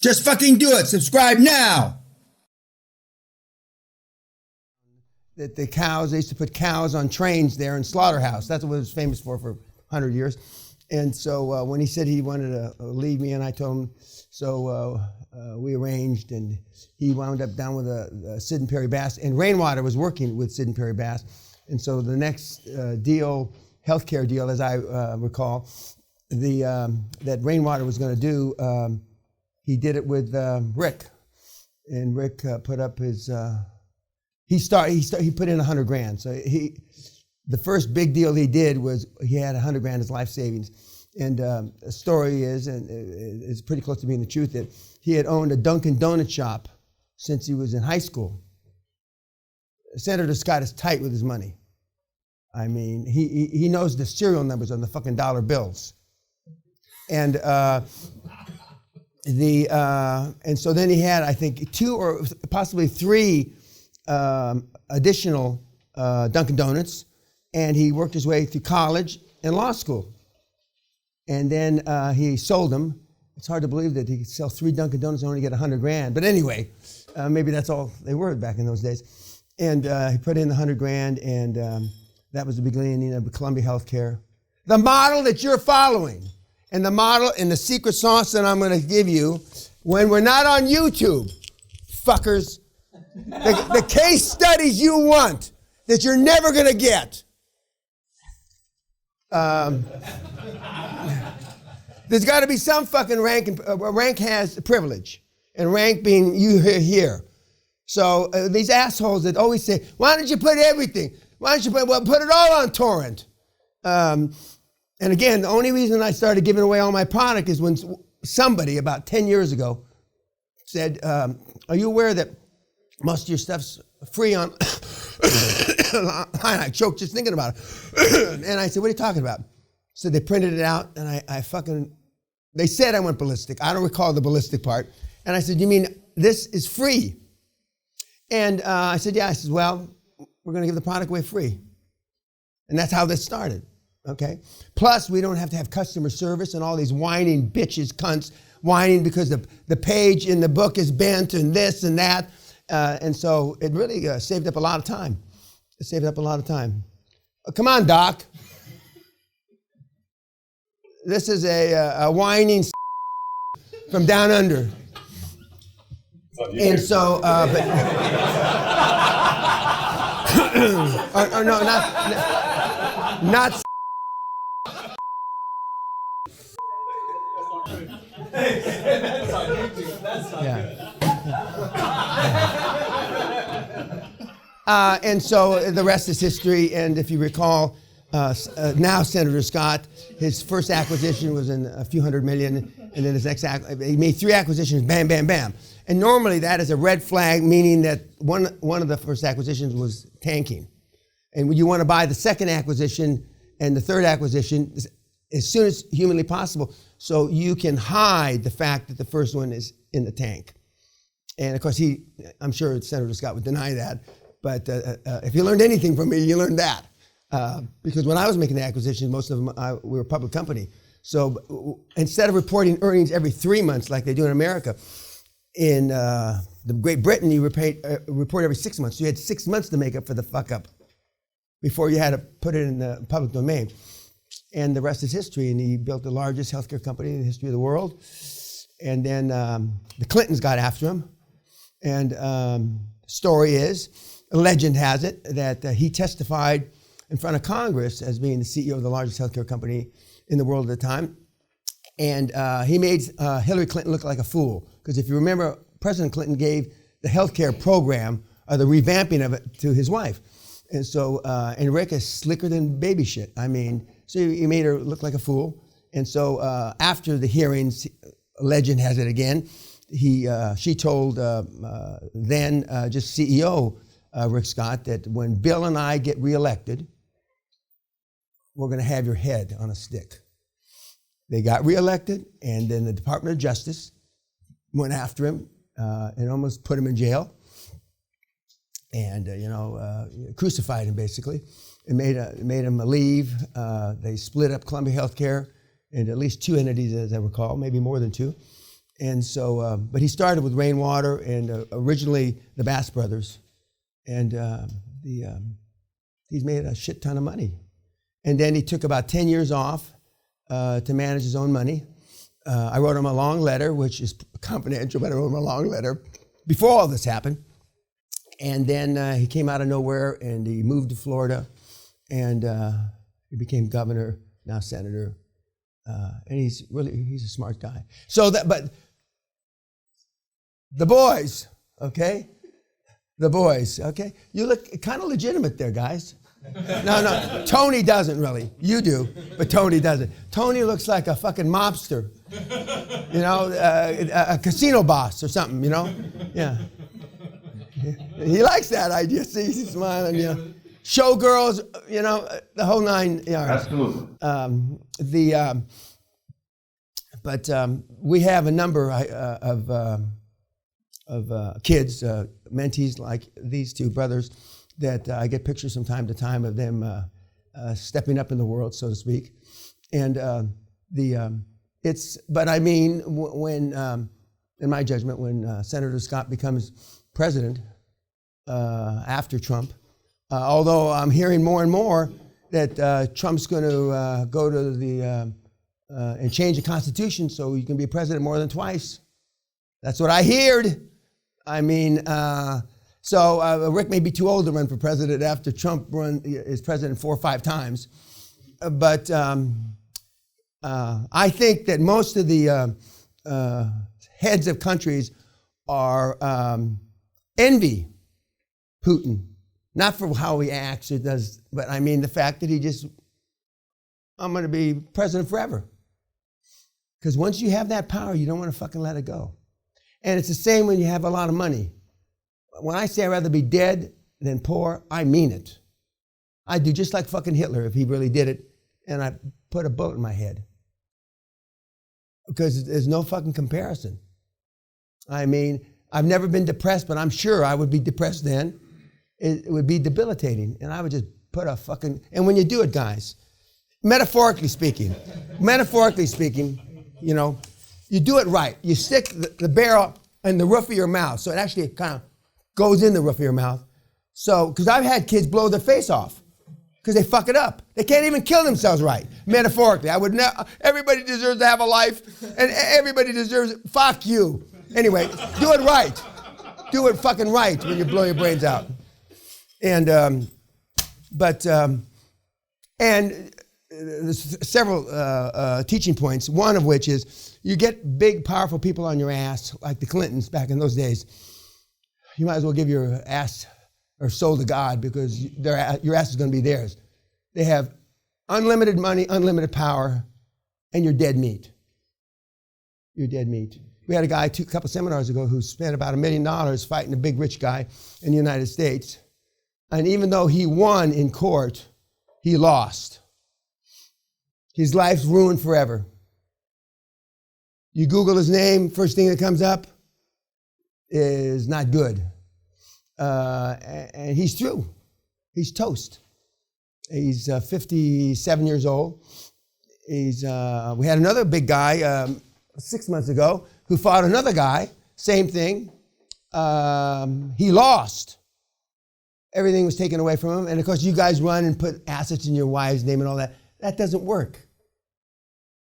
Just fucking do it. Subscribe now. That the cows, they used to put cows on trains there in Slaughterhouse. That's what it was famous for 100 years. And so when he said he wanted to leave me, and I told him, so we arranged, and he wound up down with a Sid and Perry Bass, and Rainwater was working with Sid and Perry Bass. And so the next deal, healthcare deal, as I recall, that Rainwater was going to do, he did it with Rick, and Rick put up his. He put in $100,000. So the first big deal he did was he had $100,000 as life savings, and the story is, and it's pretty close to being the truth, that he had owned a Dunkin' Donut shop since he was in high school. Senator Scott is tight with his money. I mean, he knows the serial numbers on the fucking dollar bills, and. And so then he had, I think, 2 or possibly 3 additional Dunkin' Donuts, and he worked his way through college and law school. And then he sold them. It's hard to believe that he could sell 3 Dunkin' Donuts and only get $100,000. But anyway, maybe that's all they were back in those days. And he put in $100,000, and that was the beginning of Columbia Healthcare. The model that you're following. And the model and the secret sauce that I'm going to give you when we're not on YouTube, fuckers, the case studies you want that you're never going to get. There's got to be some fucking rank, and rank has privilege, and rank being you here. So these assholes that always say, why don't you put everything? Why don't you put it all on torrent? And again, the only reason I started giving away all my product is when somebody about 10 years ago said, are you aware that most of your stuff's free on I choked just thinking about it. And I said, what are you talking about? So they printed it out, and they said I went ballistic. I don't recall the ballistic part. And I said, you mean this is free? And I said, yeah. I said, well, we're going to give the product away free. And that's how this started. Okay. Plus, we don't have to have customer service and all these whining bitches, cunts, whining because the page in the book is bent and this and that. And so it really saved up a lot of time. It saved up a lot of time. Come on, Doc. This is a whining from down under. And so, or no, not. That's on YouTube. That's not good. And so the rest is history. And if you recall, now Senator Scott, his first acquisition was in a few $100 million, and then his next he made 3 acquisitions, bam, bam, bam. And normally that is a red flag, meaning that one of the first acquisitions was tanking. And you want to buy the second acquisition and the third acquisition as soon as humanly possible, so you can hide the fact that the first one is in the tank. And of course, I'm sure Senator Scott would deny that, but if you learned anything from me, you learned that. Because when I was making the acquisitions, most of them, we were a public company. So instead of reporting earnings every 3 months like they do in America, in the Great Britain, you report every 6 months. So you had 6 months to make up for the fuck up before you had to put it in the public domain. And the rest is history. And he built the largest healthcare company in the history of the world. And then the Clintons got after him. And the story is, a legend has it, that he testified in front of Congress as being the CEO of the largest healthcare company in the world at the time. And he made Hillary Clinton look like a fool. Because if you remember, President Clinton gave the healthcare program, the revamping of it, to his wife. And so, and Rick is slicker than baby shit. I mean, so he made her look like a fool. And so after the hearings, legend has it again, she told then just CEO Rick Scott that when Bill and I get reelected, we're going to have your head on a stick. They got reelected, and then the Department of Justice went after him and almost put him in jail, and crucified him basically, and made him leave. They split up Columbia Healthcare into at least 2 entities, as I recall, maybe more than 2. And so, but he started with Rainwater and originally the Bass Brothers. And he's made a shit ton of money. And then he took about 10 years off to manage his own money. I wrote him a long letter, which is confidential, but I wrote him a long letter before all this happened. And then he came out of nowhere and he moved to Florida and he became governor, now senator. And he's a smart guy. So but the boys, okay? The boys, okay? You look kind of legitimate there, guys. No, Tony doesn't really. You do, but Tony doesn't. Tony looks like a fucking mobster, you know, a casino boss or something, you know? Yeah. He likes that idea. See, he's smiling, you know. Showgirls, you know, the whole nine yards. Absolutely. But we have a number of kids, mentees like these two brothers, that I get pictures from time to time of them stepping up in the world, so to speak. And but I mean, when, in my judgment, when Senator Scott becomes president after Trump, although I'm hearing more and more that Trump's going to go to the and change the Constitution so you can be president more than twice. That's what I heard. I mean, so Rick may be too old to run for president after Trump is president 4 or 5 times. But I think that most of the heads of countries are envy Putin. Not for how he acts or does, but I mean the fact that I'm going to be president forever. Because once you have that power, you don't want to fucking let it go. And it's the same when you have a lot of money. When I say I'd rather be dead than poor, I mean it. I'd do just like fucking Hitler if he really did it, and I put a bullet in my head. Because there's no fucking comparison. I mean, I've never been depressed, but I'm sure I would be depressed then. It would be debilitating, and I would just put a fucking, and when you do it, guys, metaphorically speaking, you know, you do it right. You stick the barrel in the roof of your mouth, so it actually kind of goes in the roof of your mouth. So, because I've had kids blow their face off because they fuck it up. They can't even kill themselves right, metaphorically. I would never, everybody deserves to have a life, and everybody deserves, fuck you. Anyway, do it right. Do it fucking right when you blow your brains out. And, there's several teaching points, one of which is you get big, powerful people on your ass, like the Clintons back in those days. You might as well give your ass or soul to God because your ass is going to be theirs. They have unlimited money, unlimited power, and you're dead meat. You're dead meat. We had a guy a couple seminars ago who spent about $1 million fighting a big rich guy in the United States. And even though he won in court, he lost. His life's ruined forever. You Google his name, first thing that comes up is not good. And he's through. He's toast. He's 57 years old. We had another big guy 6 months ago who fought another guy, same thing. He lost. Everything was taken away from him. And of course, you guys run and put assets in your wife's name and all that. That doesn't work.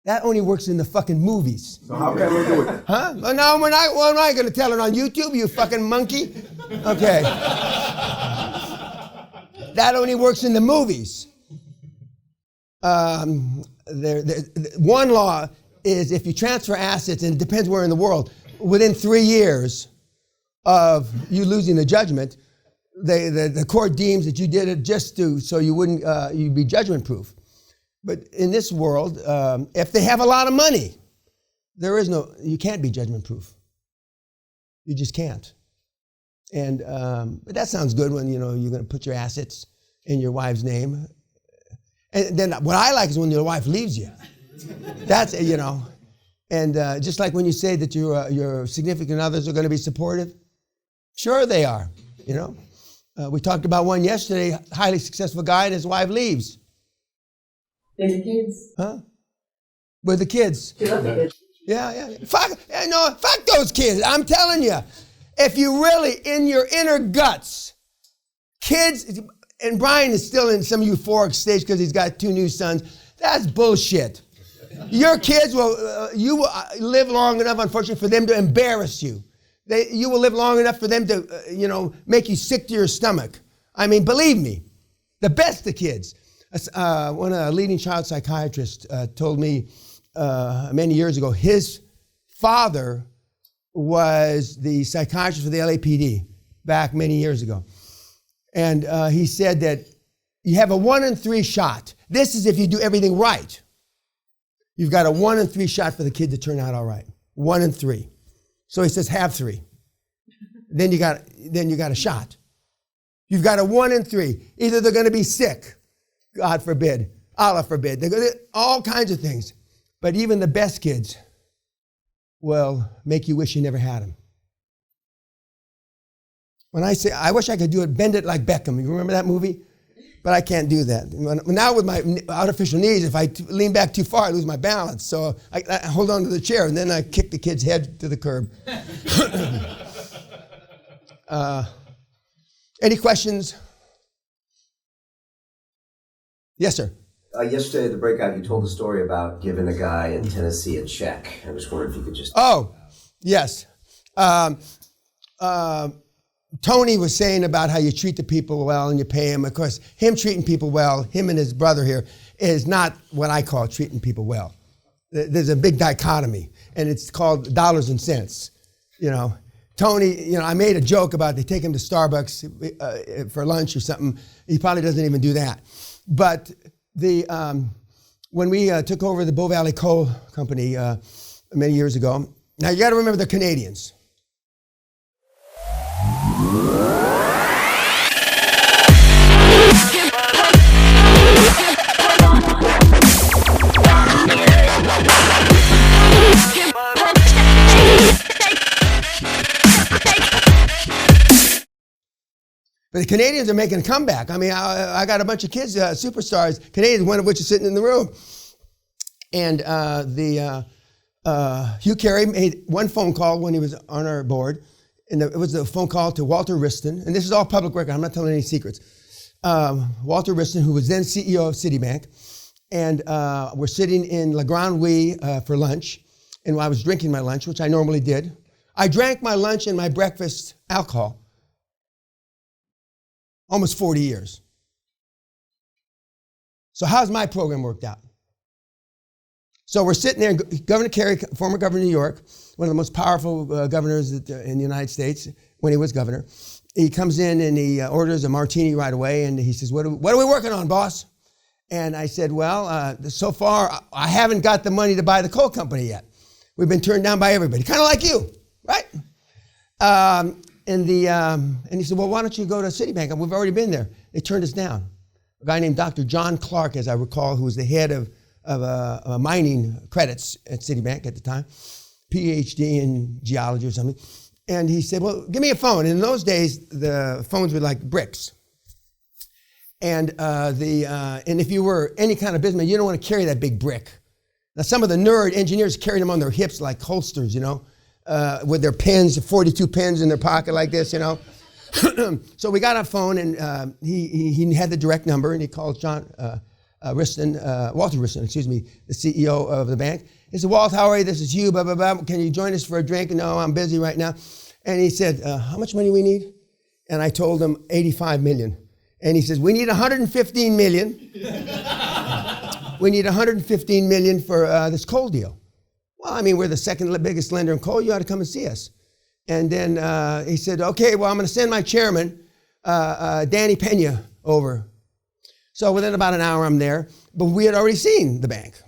That only works in the fucking movies. So how can we do it? Huh? Well, no, we're not going to tell it on YouTube, you fucking monkey. Okay. That only works in the movies. One law is if you transfer assets, and it depends where in the world, within 3 years of you losing the judgment, the court deems that you did it just so you wouldn't, you'd be judgment proof. But in this world, if they have a lot of money, you can't be judgment proof. You just can't. And but that sounds good when you're going to put your assets in your wife's name. And then what I like is when your wife leaves you. That's and just like when you say that your significant others are going to be supportive, sure they are. We talked about one yesterday, highly successful guy, and his wife leaves. And the kids. Huh? With the kids. She loves the kids. Yeah. Fuck those kids. I'm telling you. If you really, in your inner guts, kids, and Brian is still in some euphoric stage because he's got 2 new sons. That's bullshit. Your kids you will live long enough, unfortunately, for them to embarrass you. You will live long enough for them to, make you sick to your stomach. I mean, believe me, the best of kids. One leading child psychiatrist told me many years ago, his father was the psychiatrist for the LAPD back many years ago. And he said that you have a 1 in 3 shot. This is if you do everything right. You've got a 1 in 3 shot for the kid to turn out all right. 1 in 3. So he says, have 3. Then you got a shot. You've got a 1 in 3. Either they're going to be sick, God forbid, Allah forbid. They're going to all kinds of things. But even the best kids will make you wish you never had them. When I say, I wish I could do it, bend it like Beckham. You remember that movie? But I can't do that. Now with my artificial knees, if I lean back too far, I lose my balance. So I hold on to the chair, and then I kick the kid's head to the curb. Any questions? Yes, sir. Yesterday at the breakout, you told a story about giving a guy in Tennessee a check. I was wondering if you could just... Oh, yes. Tony was saying about how you treat the people well and you pay him. Of course, him treating people well, him and his brother here, is not what I call treating people well. There's a big dichotomy, and it's called dollars and cents. Tony, I made a joke about they take him to Starbucks for lunch or something. He probably doesn't even do that. But when we took over the Bow Valley Coal Company many years ago, now you got to remember the Canadians. But the Canadians are making a comeback. I mean, I got a bunch of kids, superstars, Canadians, one of which is sitting in the room. And Hugh Carey made one phone call when he was on our board. And it was a phone call to Walter Wriston. And this is all public record. I'm not telling any secrets. Walter Wriston, who was then CEO of Citibank. And we're sitting in Le Grand Oui for lunch. And I was drinking my lunch, which I normally did. I drank my lunch and my breakfast alcohol. Almost 40 years. So how's my program worked out? So we're sitting there, Governor Carey, former governor of New York, one of the most powerful governors in the United States when he was governor. He comes in and he orders a martini right away, and he says, what are we working on, boss? And I said, well, so far, I haven't got the money to buy the coal company yet. We've been turned down by everybody, kind of like you, right? And he said, well, why don't you go to Citibank? We've already been there. They turned us down. A guy named Dr. John Clark, as I recall, who was the head of mining credits at Citibank at the time, PhD in geology or something. And he said, well, give me a phone. And in those days, the phones were like bricks. And if you were any kind of businessman, you don't want to carry that big brick. Now, some of the nerd engineers carried them on their hips like holsters, with their pens, 42 pens in their pocket like this, So we got a phone, and he had the direct number, and he called Walter Wriston, the CEO of the bank. He said, Walt, how are you? This is Hugh, blah, blah, blah. Can you join us for a drink? No, I'm busy right now. And he said, how much money we need? And I told him 85 million. And he says, we need 115 million. We need 115 million for this coal deal. Well, I mean, we're the second biggest lender in coal. You ought to come and see us. And then he said, okay, well, I'm going to send my chairman, Danny Peña, over. So within about an hour, I'm there. But we had already seen the bank.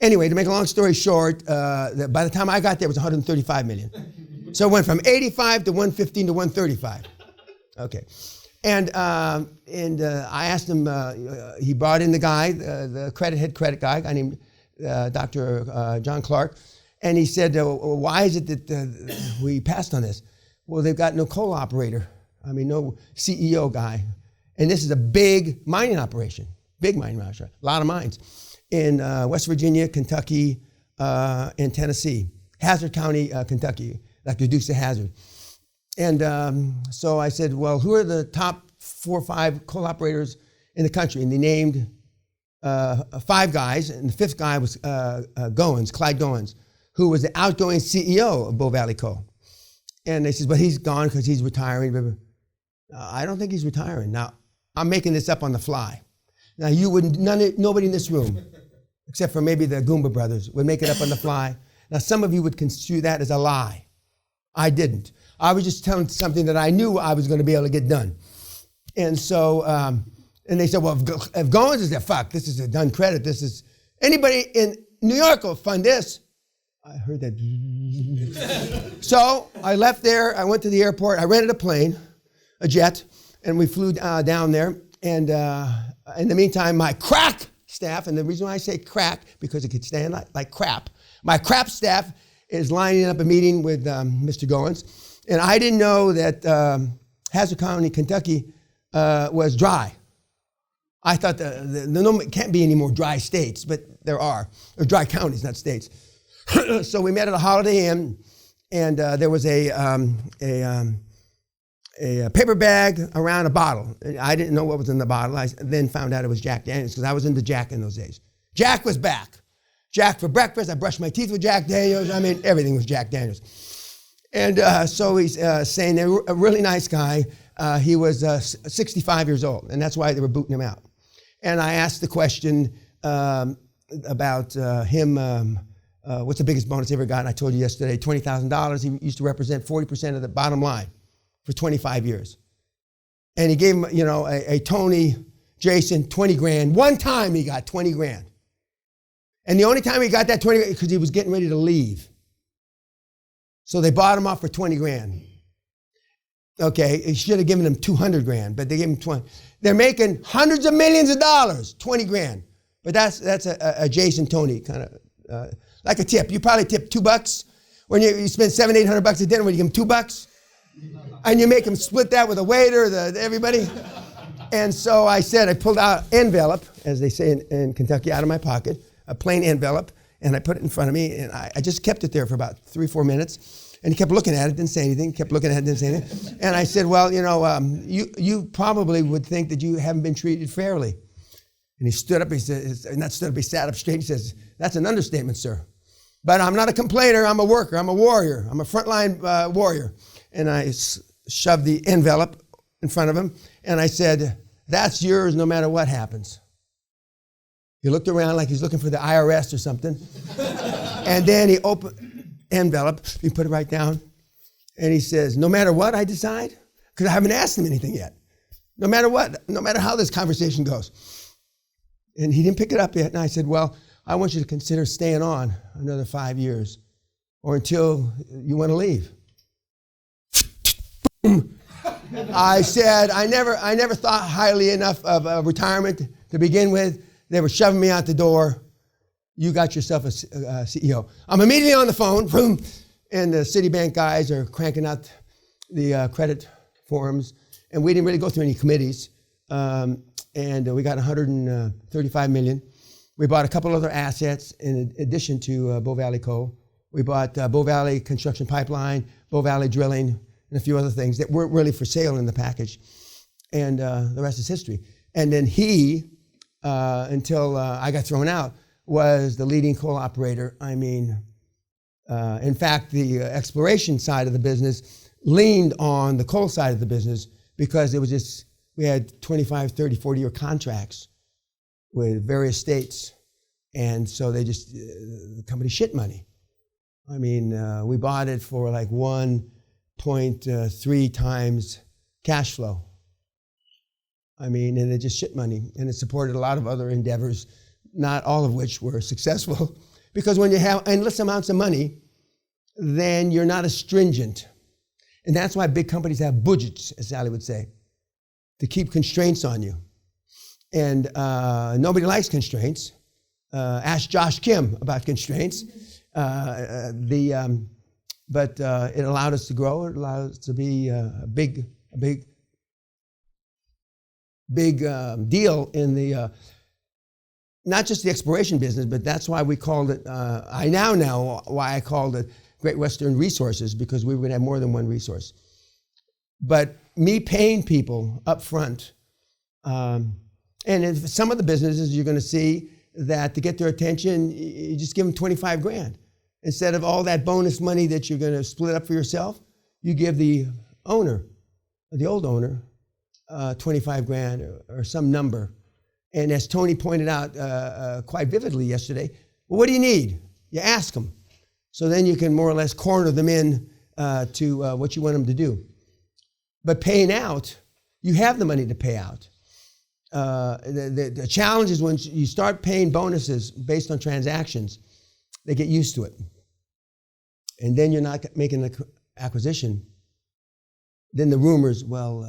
Anyway, to make a long story short, by the time I got there, it was 135 million. So it went from 85 to 115 to 135. Okay. And I asked him, he brought in the guy, the head credit guy named Dr. John Clark, and he said, why is it that we passed on this? Well, they've got no coal operator. I mean, no CEO guy. And this is a big mining operation, a lot of mines in West Virginia, Kentucky, in Tennessee, Hazard County, Kentucky, Dr. Dukes of Hazard. And so I said, well, who are the top 4 or 5 coal operators in the country? And they named 5 guys, and the 5th guy was Goins, Clyde Goins, who was the outgoing CEO of Bow Valley Coal. And they said, but he's gone because he's retiring. I don't think he's retiring. Now, I'm making this up on the fly. Now, you wouldn't, nobody in this room, except for maybe the Goomba brothers, would make it up on the fly. Now, some of you would construe that as a lie. I didn't. I was just telling something that I knew I was going to be able to get done. And so, and they said, well, if Goins is there, fuck, this is a done credit. This is, anybody in New York will fund this. I heard that. So I left there, I went to the airport, I rented a plane, a jet, and we flew down there. And in the meantime, my crack staff, and the reason why I say crack, because it could stand like crap. My crap staff is lining up a meeting with Mr. Goins. And I didn't know that Hazard County, Kentucky was dry. I thought there can't be any more dry states, but there are. Or dry counties, not states. So we met at a Holiday Inn, and there was a paper bag around a bottle. I didn't know what was in the bottle. I then found out it was Jack Daniels, because I was into Jack in those days. Jack was back. Jack for breakfast. I brushed my teeth with Jack Daniels. I mean, everything was Jack Daniels. And so he's saying, a really nice guy. He was 65 years old, and that's why they were booting him out. And I asked the question about him, what's the biggest bonus he ever got? And I told you yesterday, $20,000. He used to represent 40% of the bottom line for 25 years. And he gave him, you know, a Tony, Jason, 20 grand. One time he got 20 grand. And the only time he got that 20 grand, because he was getting ready to leave. So they bought him off for 20 grand. Okay, he should have given him 200 grand, but they gave him 20. They're making hundreds of millions of dollars, 20 grand. But that's a Jason Tony kind of, like a tip. You probably tip $2 when you spend $700-800 at dinner when you give them $2, and you make them split that with a waiter, everybody. And so I said, I pulled out envelope, as they say in Kentucky, out of my pocket, a plain envelope, and I put it in front of me, and I just kept it there for about 3-4 minutes. And he kept looking at it, didn't say anything, kept looking at it, didn't say anything. And I said, well, you know, you probably would think that you haven't been treated fairly. And he stood up, he said, not stood up, he sat up straight, he says, that's an understatement, sir. But I'm not a complainer, I'm a worker, I'm a warrior, I'm a frontline warrior. And I shoved the envelope in front of him, and I said, that's yours no matter what happens. He looked around like he's looking for the IRS or something. And then he opened envelope, he put it right down, and he says, no matter what I decide, because I haven't asked him anything yet. No matter what, no matter how this conversation goes. And he didn't pick it up yet, and I said, well, I want you to consider staying on another 5 years, or until you want to leave. I said, I never thought highly enough of retirement to begin with. They were shoving me out the door. You got yourself a CEO. I'm immediately on the phone, and the Citibank guys are cranking out the credit forms, and we didn't really go through any committees, and we got $135 million. We bought a couple other assets in addition to Bow Valley Coal. We bought Bow Valley Construction Pipeline, Bow Valley Drilling, and a few other things that weren't really for sale in the package, and the rest is history. And then he, until I got thrown out, was the leading coal operator. I mean, in fact, the exploration side of the business leaned on the coal side of the business, because it was just, we had 25, 30, 40-year contracts with various states. And so they just, the company shit money. I mean, we bought it for like 1.3 times cash flow. I mean, and it just shit money. And it supported a lot of other endeavors, not all of which were successful. Because when you have endless amounts of money, then you're not as stringent. And that's why big companies have budgets, as Sally would say, to keep constraints on you. And nobody likes constraints. Ask Josh Kim about constraints. But it allowed us to grow. It allowed us to be a big deal in the not just the exploration business, but that's why we called it, I now know why I called it Great Western Resources, because we were going to have more than one resource. But me paying people up front, and in some of the businesses you're going to see that to get their attention, you just give them 25 grand. Instead of all that bonus money that you're going to split up for yourself, you give the owner, the old owner, 25 grand or some number. And as Tony pointed out quite vividly yesterday, well, what do you need? You ask them. So then you can more or less corner them in to what you want them to do. But paying out, you have the money to pay out. The challenge is when you start paying bonuses based on transactions, they get used to it. And then you're not making an acquisition. Then the rumors, well,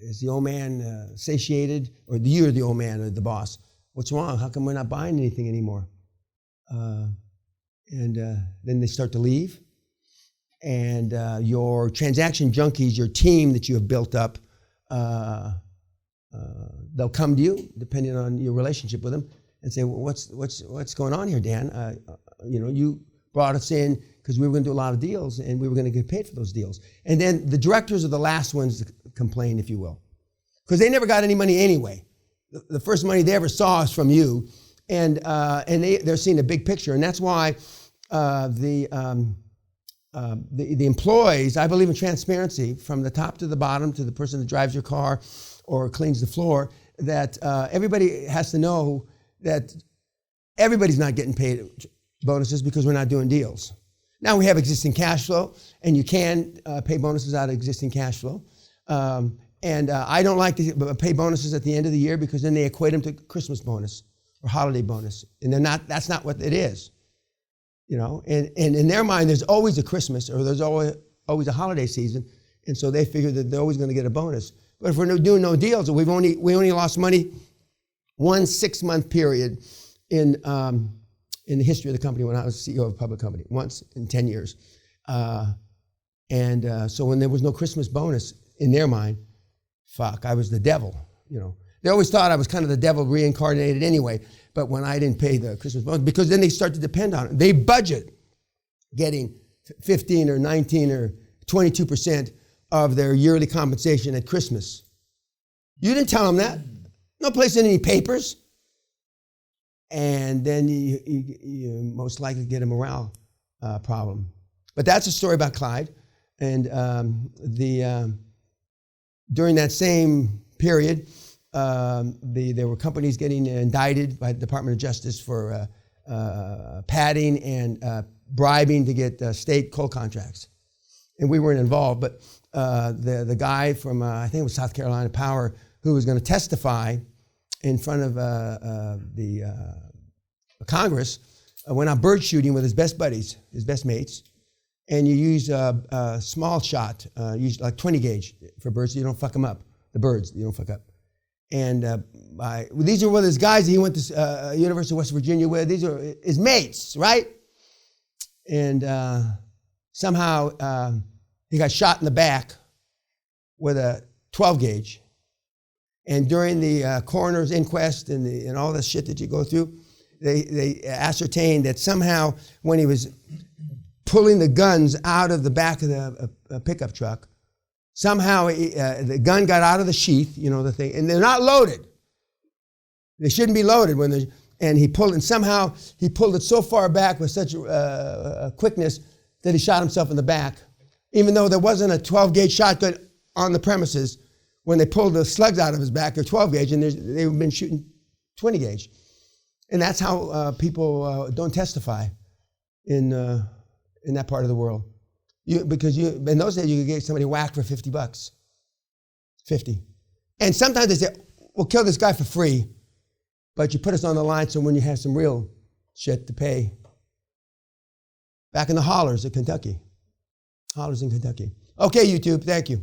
is the old man satiated? Or you're the old man or the boss? What's wrong? How come we're not buying anything anymore? And then they start to leave. And your transaction junkies, your team that you have built up, they'll come to you, depending on your relationship with them, and say, well, what's going on here, Dan? You brought us in because we were going to do a lot of deals, and we were going to get paid for those deals. And then the directors are the last ones to complain, if you will, because they never got any money anyway. The first money they ever saw is from you, and they're seeing a big picture, and that's why the employees, I believe in transparency from the top to the bottom to the person that drives your car or cleans the floor, that everybody has to know that everybody's not getting paid bonuses because we're not doing deals. Now we have existing cash flow, and you can pay bonuses out of existing cash flow. And I don't like to pay bonuses at the end of the year because then they equate them to Christmas bonus or holiday bonus. And that's not what it is. And in their mind, there's always a Christmas or there's always a holiday season. And so they figure that they're always going to get a bonus. But if we're doing no deals, we only lost money 1 6-month period in the history of the company when I was CEO of a public company, once in 10 years. So when there was no Christmas bonus in their mind, I was the devil. They always thought I was kind of the devil reincarnated anyway. But when I didn't pay the Christmas bonus, because then they start to depend on it. They budget getting 15 or 19 or 22% of their yearly compensation at Christmas. You didn't tell them that. No place in any papers. And then you most likely get a morale problem. But that's a story about Clyde. And during that same period, there were companies getting indicted by the Department of Justice for padding and bribing to get state coal contracts. And we weren't involved, but the guy from, I think it was South Carolina Power, who was going to testify in front of the Congress, went out bird shooting with his best buddies, his best mates, and you use a small shot, use like 20 gauge for birds so you don't fuck them up, the birds, you don't fuck up. And these are one of his guys that he went to University of West Virginia with. These are his mates, right? And somehow he got shot in the back with a 12 gauge. And during the coroner's inquest and all the shit that you go through, they ascertained that somehow when he was pulling the guns out of the back of the pickup truck, somehow the gun got out of the sheath, the thing, and they're not loaded. They shouldn't be loaded and he pulled, and somehow he pulled it so far back with such quickness that he shot himself in the back, even though there wasn't a 12 gauge shotgun on the premises. When they pulled the slugs out of his back, they're 12 gauge, and they've been shooting 20 gauge. And that's how people don't testify in that part of the world. Because in those days, you could get somebody whacked for $50. 50. And sometimes they say, we'll kill this guy for free, but you put us on the line so when you have some real shit to pay. Back in the hollers of Kentucky. Hollers in Kentucky. Okay, YouTube, thank you.